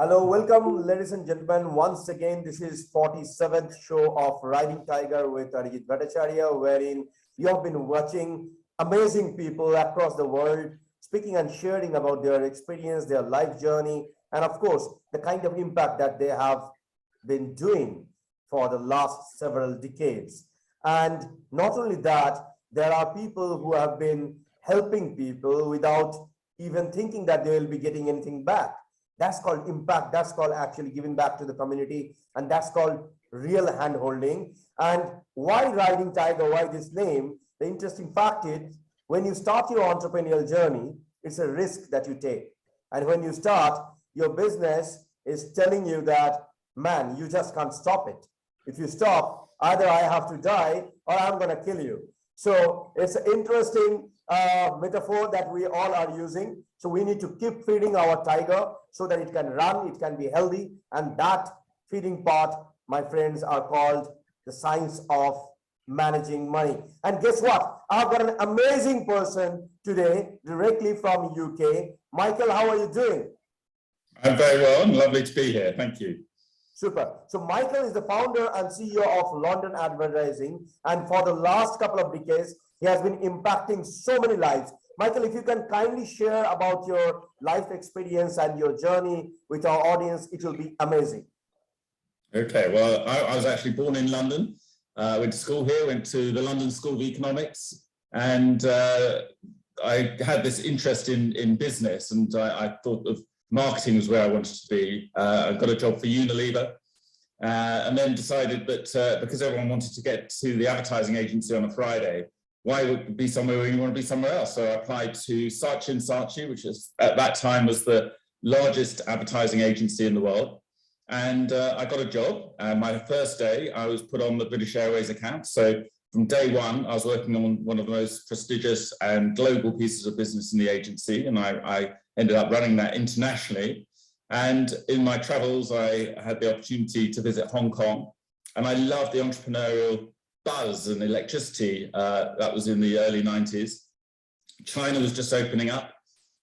Hello, welcome, ladies and gentlemen. Once again, this is 47th show of Riding Tiger with Arijit Bhattacharyya, wherein you have been watching amazing people across the world speaking and sharing about their experience, their life journey, and of course, the kind of impact that they have been doing for the last several decades. And not only that, there are people who have been helping people without even thinking that they will be getting anything back. That's called impact. That's called actually giving back to the community. And that's called real hand holding. And why Riding Tiger? Why this name? The interesting fact is when you start your entrepreneurial journey, it's a risk that you take. And when you start, your business is telling you that, man, you just can't stop it. If you stop, either I have to die or I'm going to kill you. So it's an interesting metaphor that we all are using. So we need to keep feeding our tiger so that it can run, it can be healthy. And that feeding part, my friends, are called the science of managing money. And guess what? I've got an amazing person today directly from UK. Michael, how are you doing? I'm very well and lovely to be here. Thank you. Super. So Michael is the founder and CEO of London Advertising. And for the last couple of decades, he has been impacting so many lives. Michael, if you can kindly share about your life experience and your journey with our audience, it will be amazing. Okay, well, I was actually born in London. Went to school here, went to the London School of Economics, and I had this interest in business, and I thought of marketing was where I wanted to be. I got a job for Unilever, and then decided that because everyone wanted to get to the advertising agency on a Friday, why would it be somewhere where you want to be somewhere else? So I applied to Saatchi, which is, at that time was the largest advertising agency in the world. And I got a job. My first day, I was put on the British Airways account. So from day one, I was working on one of the most prestigious and global pieces of business in the agency. And I ended up running that internationally. And in my travels, I had the opportunity to visit Hong Kong. And I loved the entrepreneurial buzz and electricity. That was in the early 90s. China was just opening up.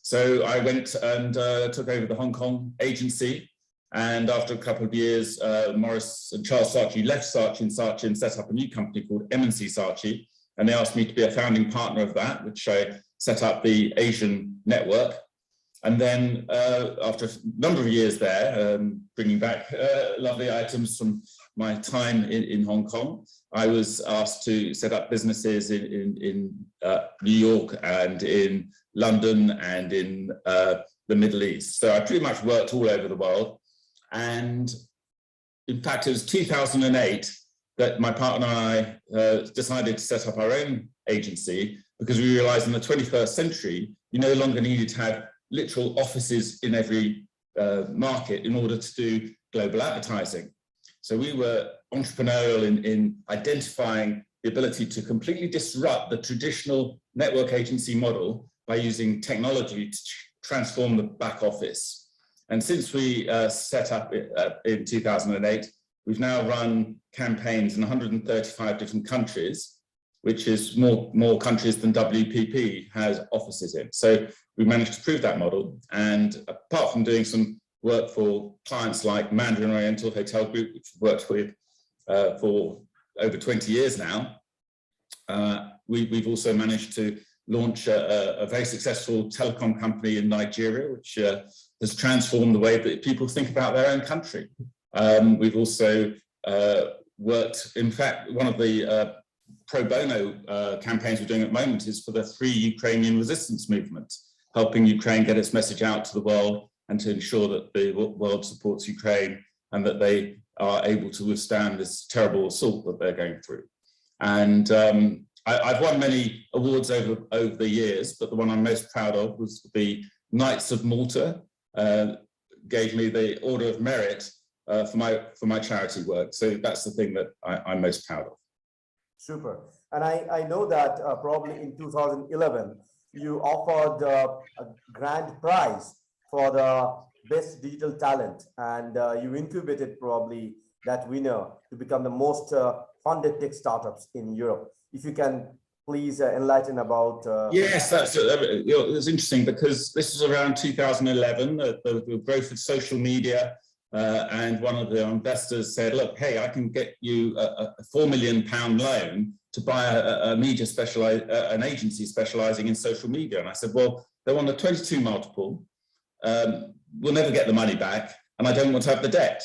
So I went and took over the Hong Kong agency. And after a couple of years, Morris and Charles Saatchi left Saatchi and set up a new company called M&C Saatchi. And they asked me to be a founding partner of that, which I set up the Asian network. And then after a number of years there, bringing back lovely items from my time in Hong Kong, I was asked to set up businesses in New York and in London and in the Middle East. So I pretty much worked all over the world. And in fact, it was 2008 that my partner and I decided to set up our own agency, because we realized in the 21st century, you no longer needed to have literal offices in every market in order to do global advertising. So we were entrepreneurial in identifying the ability to completely disrupt the traditional network agency model by using technology to transform the back office. And since we set up in 2008, we've now run campaigns in 135 different countries, which is more countries than WPP has offices in. So we managed to prove that model. And apart from doing some work for clients like Mandarin Oriental Hotel Group, which we've worked with for over 20 years now, we've also managed to launch a very successful telecom company in Nigeria, which has transformed the way that people think about their own country. We've also worked, in fact, one of the pro bono campaigns we're doing at the moment is for the Free Ukrainian Resistance Movement, helping Ukraine get its message out to the world and to ensure that the world supports Ukraine and that they are able to withstand this terrible assault that they're going through. And I've won many awards over the years, but the one I'm most proud of was the Knights of Malta gave me the Order of Merit for my charity work. So that's the thing that I'm most proud of. Super. And I know that probably in 2011, you offered a grand prize for the best digital talent, and you incubated probably that winner to become the most funded tech startups in Europe. If you can please enlighten about. Yes, that's it was interesting because this was around 2011, the growth of social media, and one of the investors said, "Look, hey, I can get you a £4 million loan to buy a media an agency specializing in social media." And I said, "Well, they're on a 22 multiple. We'll never get the money back, and I don't want to have the debt."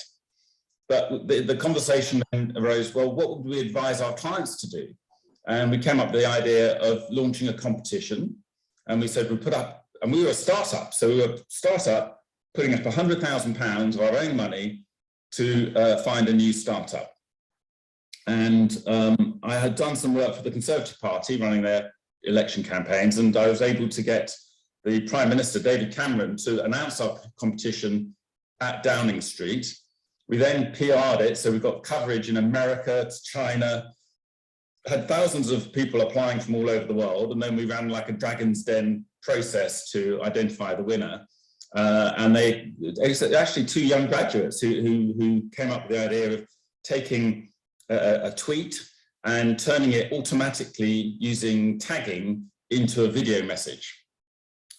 But the conversation then arose, well, what would we advise our clients to do? And we came up with the idea of launching a competition. And we said, we put up, and we were a startup. So we were a startup putting up £100,000 of our own money to find a new startup. And I had done some work for the Conservative Party running their election campaigns. And I was able to get the Prime Minister, David Cameron, to announce our competition at Downing Street. We then PR'd it. So we got coverage in America, China, had thousands of people applying from all over the world, and then we ran like a Dragon's Den process to identify the winner. And they actually two young graduates who came up with the idea of taking a tweet and turning it automatically using tagging into a video message.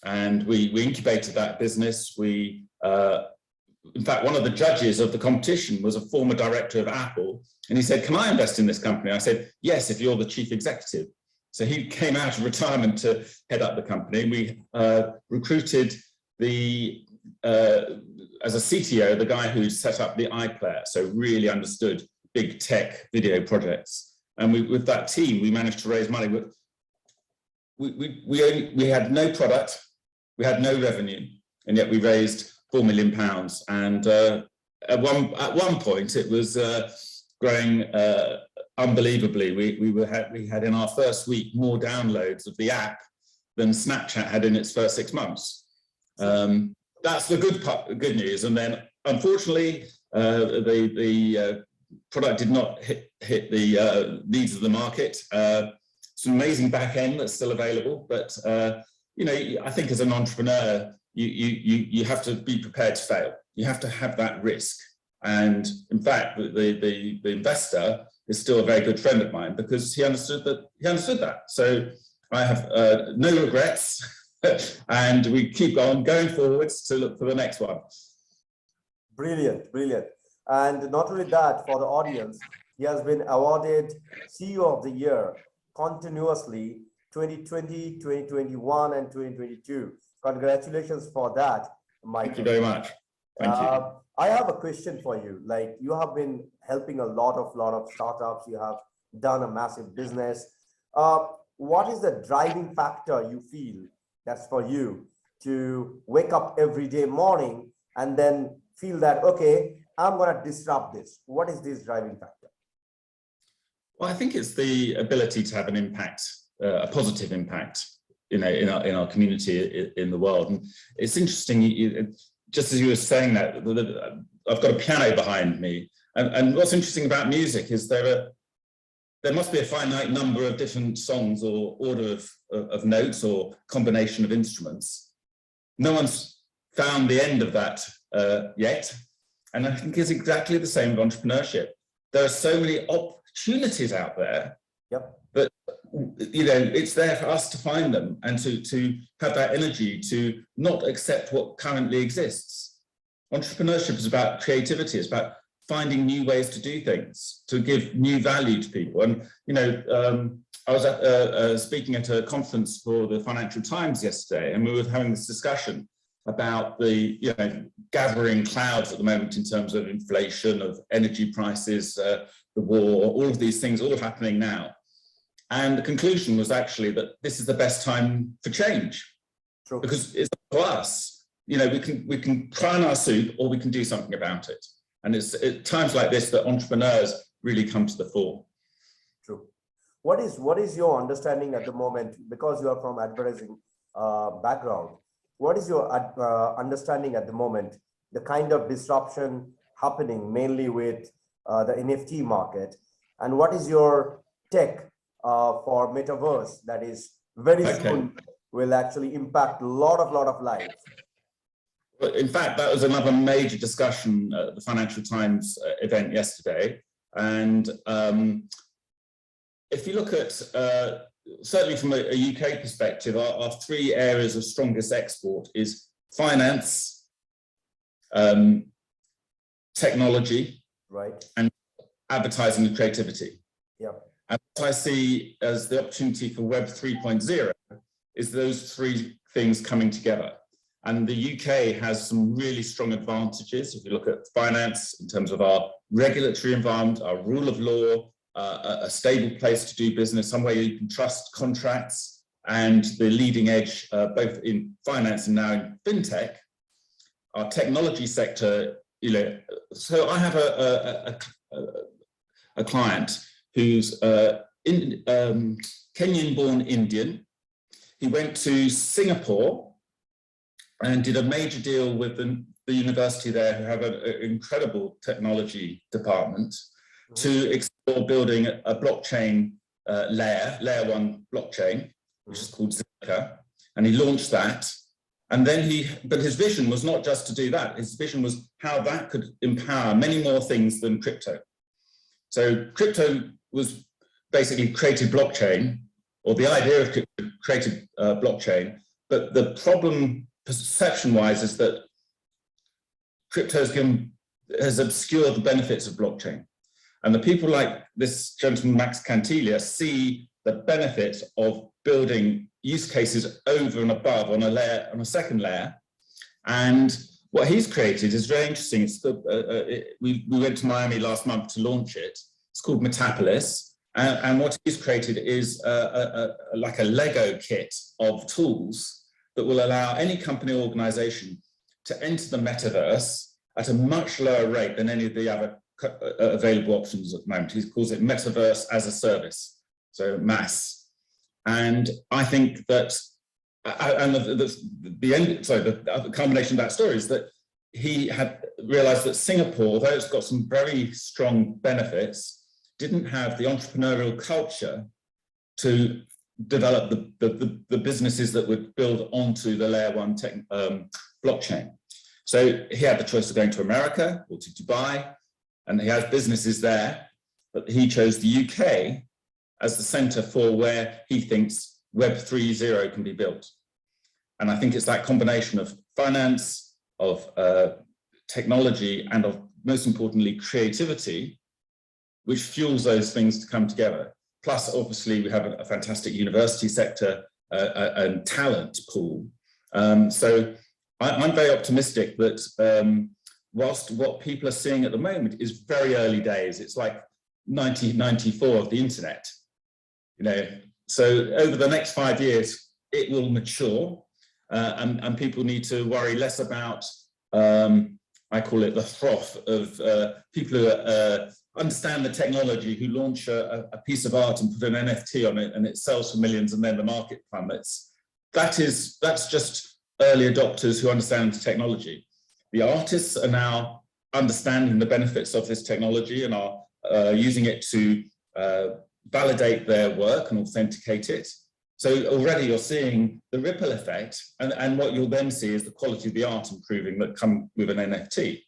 And we incubated that business. In fact, one of the judges of the competition was a former director of Apple. And he said, "Can I invest in this company?" I said, "Yes, if you're the chief executive." So he came out of retirement to head up the company. We recruited as a CTO, the guy who set up the iPlayer, so really understood big tech video projects. And with that team, we managed to raise money. We had no product, we had no revenue, and yet we raised £4 million. And at one point, it was growing unbelievably. We had in our first week more downloads of the app than Snapchat had in its first 6 months. That's the good news. And then, unfortunately, the product did not hit the needs of the market. It's an amazing back end that's still available, but I think as an entrepreneur, you have to be prepared to fail. You have to have that risk. And in fact, the investor is still a very good friend of mine because he understood that. So I have no regrets, and we keep on going forwards to look for the next one. Brilliant, brilliant. And not only that, for the audience, he has been awarded CEO of the Year continuously 2020, 2021, and 2022. Congratulations for that, Michael. Thank you very much. Thank you. I have a question for you. Like, you have been helping a lot of startups. You have done a massive business. What is the driving factor you feel that's for you to wake up every day morning and then feel that, okay, I'm going to disrupt this? What is this driving factor? Well, I think it's the ability to have an impact, a positive impact, in our community in the world. And it's interesting, just as you were saying that, I've got a piano behind me. And what's interesting about music is there must be a finite number of different songs or order of notes or combination of instruments. No one's found the end of that yet. And I think it's exactly the same with entrepreneurship. There are so many opportunities out there. Yep. But it's there for us to find them and to have that energy to not accept what currently exists. Entrepreneurship is about creativity. It's about finding new ways to do things, to give new value to people. And I was speaking at a conference for the Financial Times yesterday, and we were having this discussion about the gathering clouds at the moment in terms of inflation, of energy prices, the war, all of these things all happening now. And the conclusion was actually that this is the best time for change. True. Because it's up to us. We can cry in our soup, or we can do something about it. And it's at times like this that entrepreneurs really come to the fore. True. What is your understanding at the moment, because you are from advertising background? What is your understanding at the moment, the kind of disruption happening mainly with the NFT market? And what is your take for metaverse that is very soon will actually impact a lot of lives? Well, in fact, that was another major discussion at the Financial Times event yesterday. And if you look at certainly from a UK perspective, our three areas of strongest export is finance, technology, right, and advertising and creativity. yeah, and what I see as the opportunity for Web 3.0 is those three things coming together. And the UK has some really strong advantages. If you look at finance in terms of our regulatory environment, our rule of law, a stable place to do business, somewhere you can trust contracts, and the leading edge, both in finance and now in fintech. Our technology sector, so I have a client who's Kenyan-born Indian. He went to Singapore and did a major deal with the university there, who have an incredible technology department, to explore building a blockchain layer one blockchain, which is called Vodka. And he launched that. And then but his vision was not just to do that. His vision was how that could empower many more things than crypto. So crypto was basically created blockchain, or the idea of crypto created blockchain. But the problem, perception-wise, is that crypto has obscured the benefits of blockchain. And the people like this gentleman, Max Cantiglia, see the benefits of building use cases over and above on a second layer. And what he's created is very interesting. We went to Miami last month to launch it. It's called Metapolis. And what he's created is like a Lego kit of tools that will allow any company or organization to enter the metaverse at a much lower rate than any of the other available options at the moment. He calls it metaverse as a service, so MaaS. And I think that, and the combination of that story is that he had realized that Singapore, though it's got some very strong benefits, didn't have the entrepreneurial culture to develop the businesses that would build onto the layer one blockchain. So he had the choice of going to America or to Dubai, and he has businesses there, but he chose the UK as the center for where he thinks Web 3.0 can be built. And I think it's that combination of finance, of technology, and of, most importantly, creativity, which fuels those things to come together. Plus, obviously, we have a fantastic university sector and talent pool. So I'm very optimistic that whilst what people are seeing at the moment is very early days, it's like 1994 of the internet, so over the next 5 years, it will mature, and people need to worry less about, I call it the froth of people who understand the technology, who launch a piece of art and put an NFT on it and it sells for millions and then the market plummets. That's just early adopters who understand the technology. The artists are now understanding the benefits of this technology and are using it to validate their work and authenticate it. So already you're seeing the ripple effect, and what you'll then see is the quality of the art improving that come with an NFT.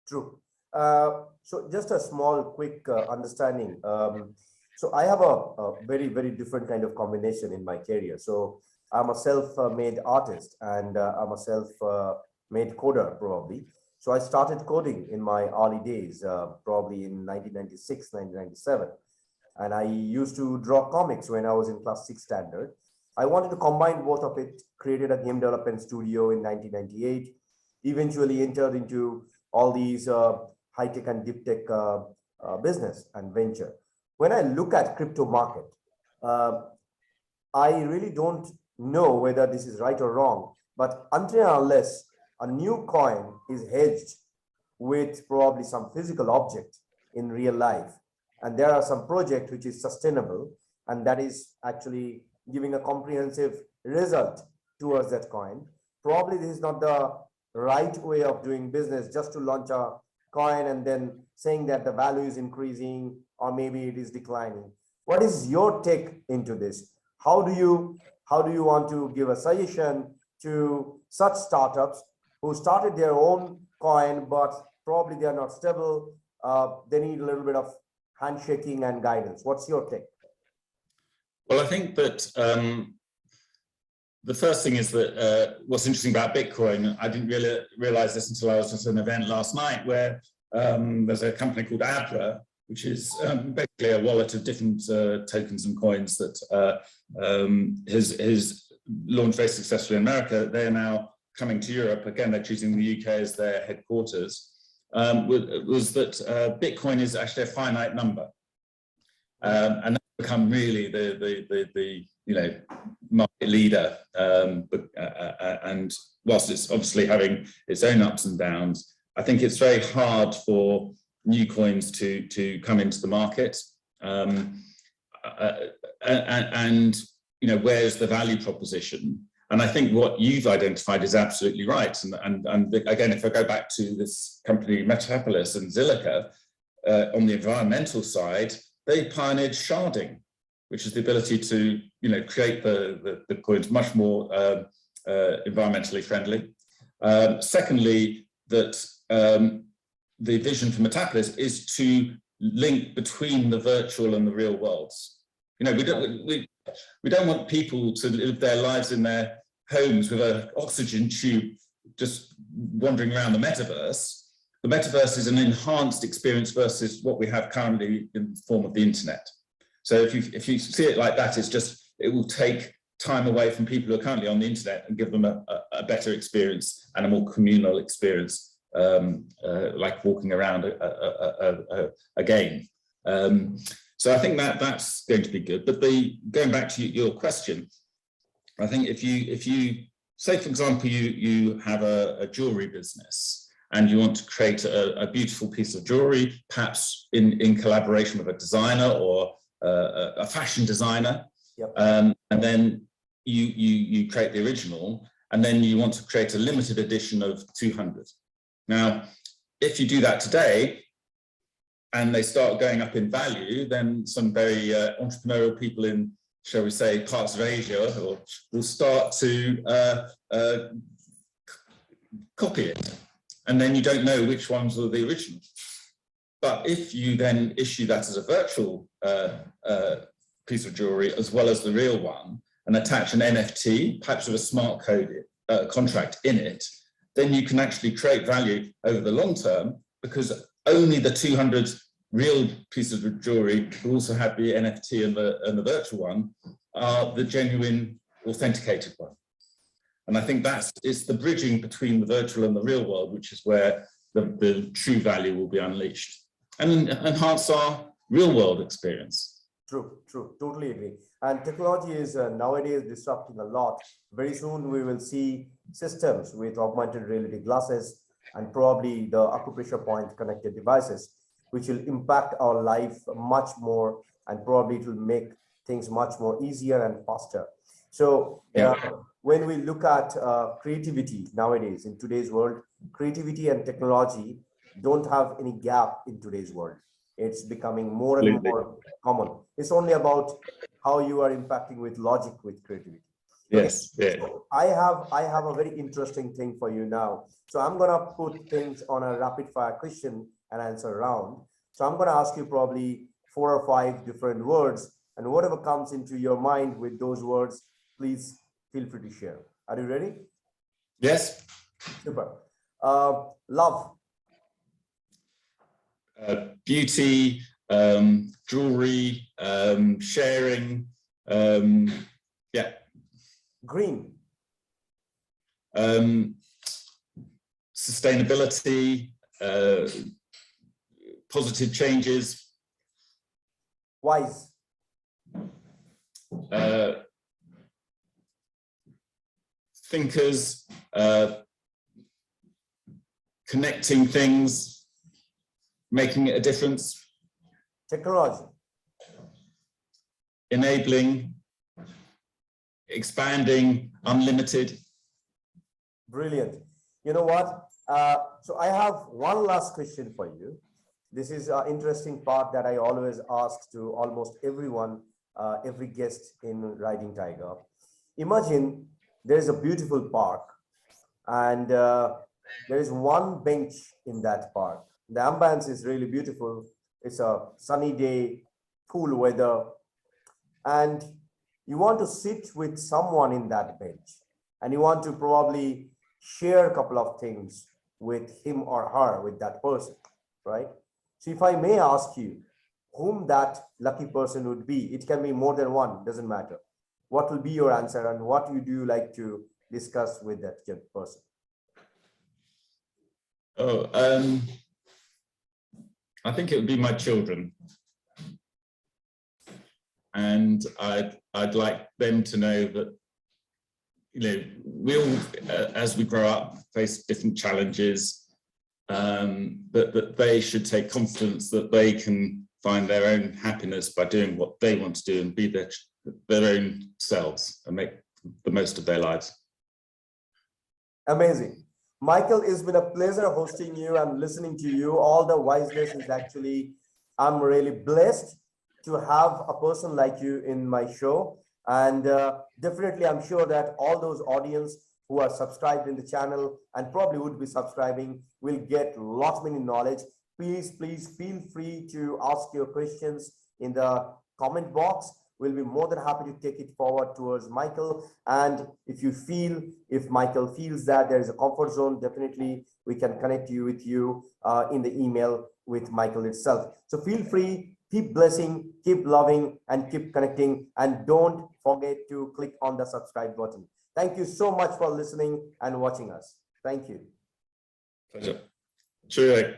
True. So just a small, quick understanding. So I have a very, very different kind of combination in my career. So I'm a self-made artist, and I'm a self-made coder, probably. So I started coding in my early days, probably in 1996, 1997. And I used to draw comics when I was in class 6 standard. I wanted to combine both of it, created a game development studio in 1998, eventually entered into all these high-tech and deep-tech business and venture. When I look at crypto market, I really don't know whether this is right or wrong, but until and unless a new coin is hedged with probably some physical object in real life, and there are some project which is sustainable, and that is actually giving a comprehensive result towards that coin, probably this is not the right way of doing business, just to launch a coin and then saying that the value is increasing or maybe it is declining. What is your take into this? How do you want to give a suggestion to such startups who started their own coin, but probably they are not stable? They need a little bit of handshaking and guidance. What's your take? Well, I think that the first thing is that what's interesting about Bitcoin, I didn't really realize this until I was at an event last night where there's a company called Abra, which is basically a wallet of different tokens and coins that has launched very successfully in America. They're now coming to Europe. Again, they're choosing the UK as their headquarters. Was that Bitcoin is actually a finite number. And that's become really the market leader. And whilst it's obviously having its own ups and downs, I think it's very hard for new coins to come into the market. And where's the value proposition? And I think what you've identified is absolutely right. And again, if I go back to this company, Metaverse and Zilliqa, on the environmental side, they pioneered sharding, which is the ability to create the coins much more environmentally friendly. Secondly, that the vision for Metaverse is to link between the virtual and the real worlds. We don't want people to live their lives in their homes with an oxygen tube just wandering around the metaverse. The metaverse is an enhanced experience versus what we have currently in the form of the internet. So if you see it like that, it will take time away from people who are currently on the internet and give them a better experience and a more communal experience, like walking around a game. So I think that's going to be good. But going back to your question, I think if you say, for example, you have a jewelry business and you want to create a beautiful piece of jewelry, perhaps in collaboration with a designer or a fashion designer, yep. And then you create the original, and then you want to create a limited edition of 200. Now, if you do that today, and they start going up in value, then some very entrepreneurial people in, shall we say, parts of Asia will start to copy it. And then you don't know which ones were the original. But if you then issue that as a virtual piece of jewelry, as well as the real one, and attach an NFT, perhaps with a smart code contract in it, then you can actually create value over the long term, because only the 200 real pieces of jewelry who also have the NFT and the virtual one are the genuine authenticated one. And I think it's the bridging between the virtual and the real world, which is where the true value will be unleashed and enhance our real world experience. True, totally agree. And technology is nowadays disrupting a lot. Very soon we will see systems with augmented reality glasses and probably the acupressure point connected devices, which will impact our life much more, and probably it will make things much more easier and faster. So when we look at creativity nowadays in today's world, creativity and technology don't have any gap in today's world. It's becoming more and more common. It's only about how you are impacting with logic with creativity. Yes. Okay. So I have a very interesting thing for you now. So I'm gonna put things on a rapid fire question and answer round. So I'm gonna ask you probably 4 or 5 different words, and whatever comes into your mind with those words, please feel free to share. Are you ready? Yes. Super. Love. Beauty, jewelry, sharing, Green. Sustainability, positive changes. Wise. Thinkers, connecting things, making it a difference. Technology. Enabling, expanding, unlimited. Brilliant. You know what? So I have one last question for you. This is an interesting part that I always ask to almost everyone, every guest in Riding Tiger. Imagine there is a beautiful park, and there is one bench in that park. The ambience is really beautiful. It's a sunny day, cool weather, and you want to sit with someone in that bench and you want to probably share a couple of things with him or her, with that person, right? So if I may ask you whom that lucky person would be, it can be more than one, doesn't matter. What will be your answer and what would you like to discuss with that person? Oh, I think it would be my children. And I'd like them to know that, you know, we all, as we grow up, face different challenges, but that they should take confidence that they can find their own happiness by doing what they want to do and be their own selves and make the most of their lives. Amazing. Michael, it's been a pleasure hosting you and listening to you. All the wiseness is actually, I'm really blessed to have a person like you in my show. And definitely, I'm sure that all those audience who are subscribed in the channel and probably would be subscribing will get lots many knowledge. Please feel free to ask your questions in the comment box. We'll be more than happy to take it forward towards Michael. And if Michael feels that there is a comfort zone, definitely we can connect you with you in the email with Michael itself. So feel free, keep blessing, keep loving, and keep connecting. And don't forget to click on the subscribe button. Thank you so much for listening and watching us. Thank you. Pleasure. Cheerio.